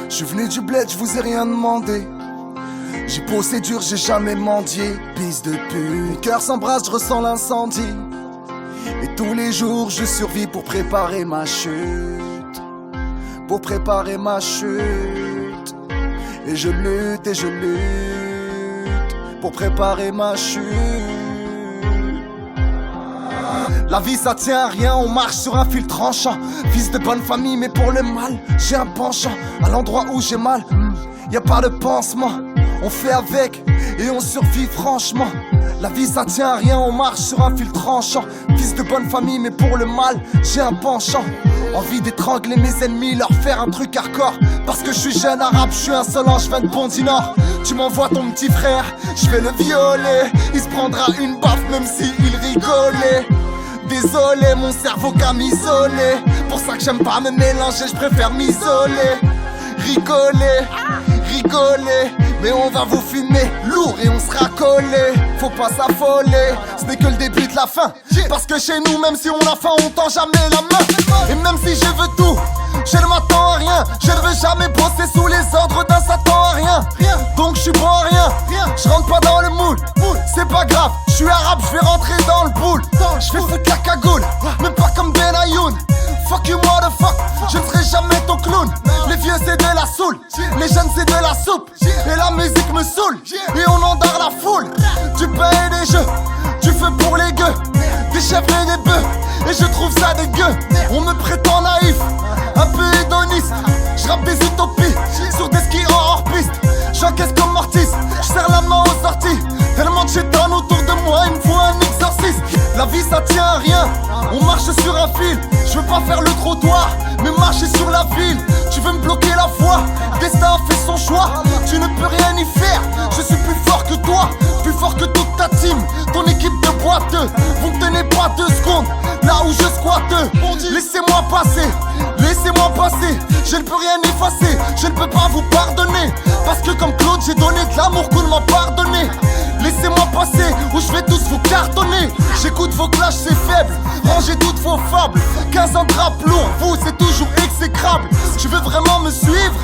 Je suis venu du bled, je vous ai rien demandé. J'ai bossé dur, j'ai jamais mendié. Pisse de pute, mon cœur s'embrasse, je ressens l'incendie. Et tous les jours je survis pour préparer ma chute. Pour préparer ma chute. Et je lutte pour préparer ma chute. La vie ça tient à rien, on marche sur un fil tranchant. Fils de bonne famille mais pour le mal, j'ai un penchant. À l'endroit où j'ai mal, y a pas de pansement. On fait avec et on survit franchement. La vie ça tient à rien, on marche sur un fil tranchant. Fils de bonne famille mais pour le mal, j'ai un penchant. Envie d'étrangler mes ennemis, leur faire un truc hardcore. Parce que je suis jeune arabe, je suis insolent, je viens de Pont-du-Nord. Tu m'envoies ton petit frère, je vais le violer. Il se prendra une baffe même s'il rigolait. Désolé, mon cerveau camisolé. Pour ça que j'aime pas me mélanger, je préfère m'isoler. Rigoler, mais on va vous filmer lourd et on sera collé. Faut pas s'affoler, ce n'est que le début de la fin. Parce que chez nous, même si on a faim, on tend jamais la main. Et même si je veux tout, je ne m'attends à rien. Je ne veux jamais bosser sous les ordres d'un satan à rien. Donc je suis bon à rien, je rentre pas dans le moule. C'est pas grave, je suis arabe, je vais rentrer dans le boule. Je vais foutre la cagoule, même pas comme Ben Ayoun. Fuck you motherfuck, je ne serai jamais ton clown. Les vieux c'est de la soul, les jeunes c'est de la soupe. Et la musique me saoule, et on endort la foule. Du pain et des jeux, du feu pour les gueux. Des chèvres et des bœufs, et je trouve ça dégueu. On me prétend naïf, un peu hédoniste. Je rappe des utopies, sur des skis en hors-piste. J'encaisse comme Mortis, je serre la main aux sorties. Tellement de chétans autour de moi, il me faut un exorcisme. La vie ça tient à rien, on marche sur un fil. Je veux pas faire le trottoir, mais marcher sur la ville. Tu veux me bloquer la foi, destin a fait son choix. Tu ne peux rien y faire, je suis plus fort que toi. Plus fort que toute ta team, ton équipe de boiteux. Vous ne tenez pas 2 secondes, là où je squatte. Laissez-moi passer, je ne peux rien effacer. Je ne peux pas vous pardonner, parce que comme Claude j'ai donné de l'amour qu'on m'a pardonné. Laissez-moi passer, ou je vais tous vous cartonner. J'écoute vos clashs, c'est faible, rangez toutes vos fables. 15 ans de rap lourd, vous c'est toujours exécrable. Tu veux vraiment me suivre?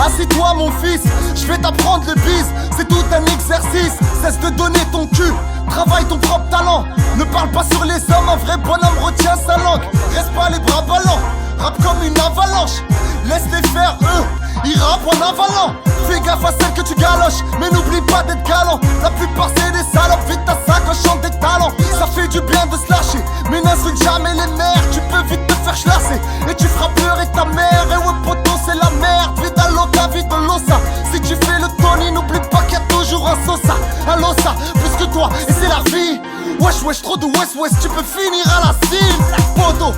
Assis-toi mon fils, je vais t'apprendre le bise. C'est tout un exercice, cesse de donner ton cul. Travaille ton propre talent, ne parle pas sur les hommes. Un vrai bonhomme retient sa langue, reste pas les bras ballants. Rappe comme une avalanche, laisse-les faire eux, ils rappent en avalant. Fais gaffe à celle que tu galoches, mais n'oublie pas d'être galant. La plupart c'est des salopes, vite ta sacoche, chante des talents. Ça fait du bien de se lâcher, mais n'insulte jamais les mères. Tu peux vite te faire chlasser, et tu feras pleurer ta mère. Et ouais poto c'est la merde, vida loca, vida losa. Si tu fais le Tony, n'oublie pas qu'il y a toujours un Sosa. Un Losa, plus que toi, et c'est la vie. Wesh, trop de West, tu peux finir à la cime. Poto,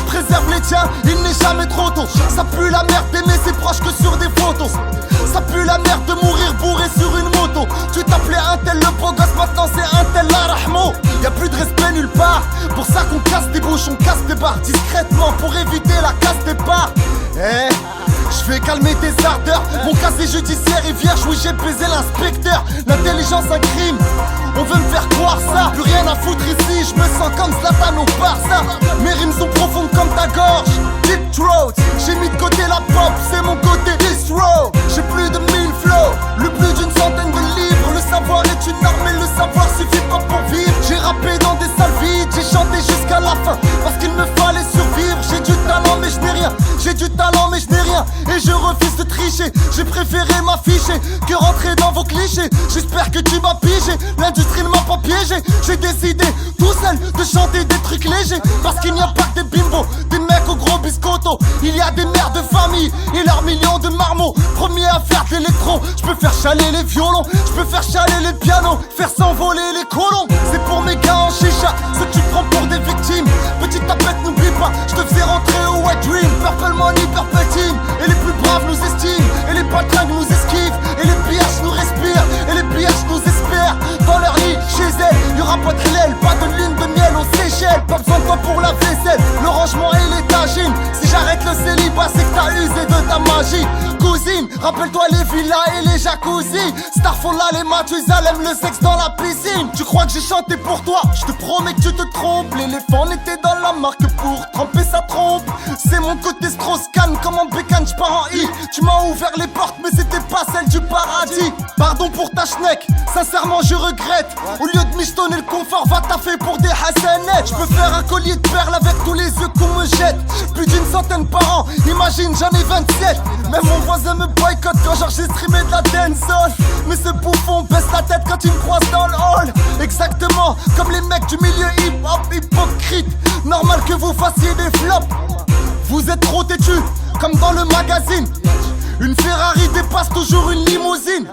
préserve les tiens, il n'est jamais trop tôt. Ça pue la merde d'aimer ses proches que sur des photos. Ça pue la merde de mourir bourré sur une moto. Tu t'appelais un tel le beau gosse, maintenant c'est un tel la Rahmo. Y'a plus de respect nulle part, pour ça qu'on casse des bouches, on casse des barres discrètement pour éviter la casse des barres. Je vais calmer tes ardeurs, mon casier judiciaire est vierge, oui j'ai baisé l'inspecteur. L'intelligence un crime, on veut me faire croire ça. Plus rien à foutre ici, je me sens comme Zlatan au Barça. Mes rimes sont profondes comme ta gorge, deep throat. J'ai mis de côté la pop, c'est mon côté East Road. J'ai plus de 1000 flows, le plus d'une centaine de livres. Le savoir est une arme, mais le savoir suffit pas pour vivre. J'ai rappé dans des salles vides, j'ai chanté jusqu'à la fin, parce qu'il me fallait survivre. J'ai du talent mais je n'ai rien, j'ai du talent mais je n'ai rien. Et je refuse de tricher, j'ai préféré m'afficher que rentrer dans vos clichés. J'espère que tu m'as pigé, l'industrie ne m'a pas piégé. J'ai décidé tout seul de chanter des trucs légers, parce qu'il n'y a pas que des bimbos, des mecs au gros biscotto. Il y a des mères de famille et leurs millions de marmots. Premier à faire de l'électro, je peux faire chaler les violons, je peux faire chaler les pianos, faire s'envoler les colons. C'est pour mes gars en chicha, ceux que tu prends pour des victimes. Petite tapette, n'oublie pas, je te faisais rentrer au White Dream. Purple Money, Purple Team, et les plus braves nous estiment, et les patringues nous esquivent, et les pillages nous respirent, et les pillages nous espèrent. Dans leur lit, chez elles, y'aura pas de claile, pas de lune de miel aux Seychelles. Pas besoin de toi pour la vaisselle, le rangement et les tagines. Si j'arrête le célibat, c'est que t'as usé de ta magie. cousine. Rappelle-toi les villas et les jacuzzi. Starfall, les Mathusalem, le sexe dans la piscine. Tu crois que j'ai chanté pour toi? Je te promets que tu te trompes. L'éléphant n'était dans la marque pour tremper sa trompe. C'est mon côté Strauss-Kahn, comme en bécane, j'pars en I. Tu m'as ouvert les portes, mais c'était pas celle du paradis. Pardon pour ta schneck, sincèrement je regrette. Au lieu de michetonner le confort, va taffer pour des hassanettes. Je peux faire un collier de perles avec tous les yeux qu'on me jette. Plus d'une centaine par an, imagine j'en ai 27. Même mon voisin me boycotte quand genre j'ai streamé de la dancehall. Mais ce bouffon baisse la tête quand il me croise dans le hall. Exactement comme les mecs du milieu hip-hop hypocrite. Normal que vous fassiez des flops. Vous êtes trop têtus, comme dans le magazine. Une Ferrari dépasse toujours une limousine.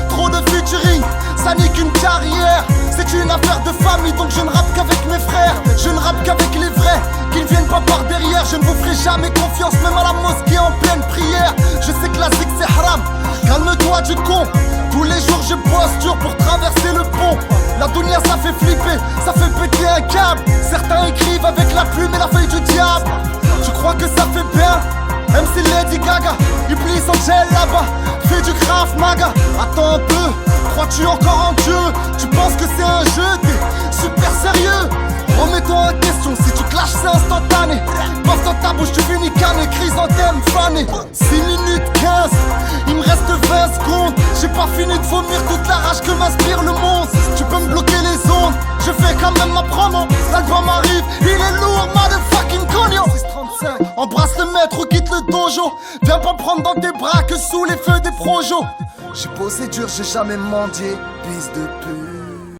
Trop de featuring, ça nique une carrière. C'est une affaire de famille, donc je ne rappe qu'avec mes frères. Je ne rappe qu'avec les vrais, qui ne viennent pas par derrière. Je ne vous ferai jamais confiance, même à la mosquée en pleine prière. Je sais que la zik c'est haram, calme-toi du con. Tous les jours je bosse dur pour traverser le pont. La dunya ça fait flipper, ça fait péter un câble. Certains écrivent avec la plume et la feuille du diable. Tu crois que ça fait bien? MC Lady Gaga, il plie son gel là-bas, fais du Krav Maga. Attends un peu, crois-tu encore en Dieu? Tu penses que c'est un jeu, t'es super sérieux? Remets-toi en question, si tu clashes c'est instantané. Pense dans ta bouche, tu finis cané, chrysanthème fané. 6 minutes 15, il me reste 20 secondes. J'ai pas fini de vomir toute la rage que m'inspire le monde. Tu peux me bloquer les ondes, je fais quand même ma promo. L'album arrive, il est lourd, motherfucking cognon. Embrasse le maître ou quitte le dojo. Viens pas me prendre dans tes bras que sous les feux des projos. J'ai posé dur, j'ai jamais mendié, pisse de pute.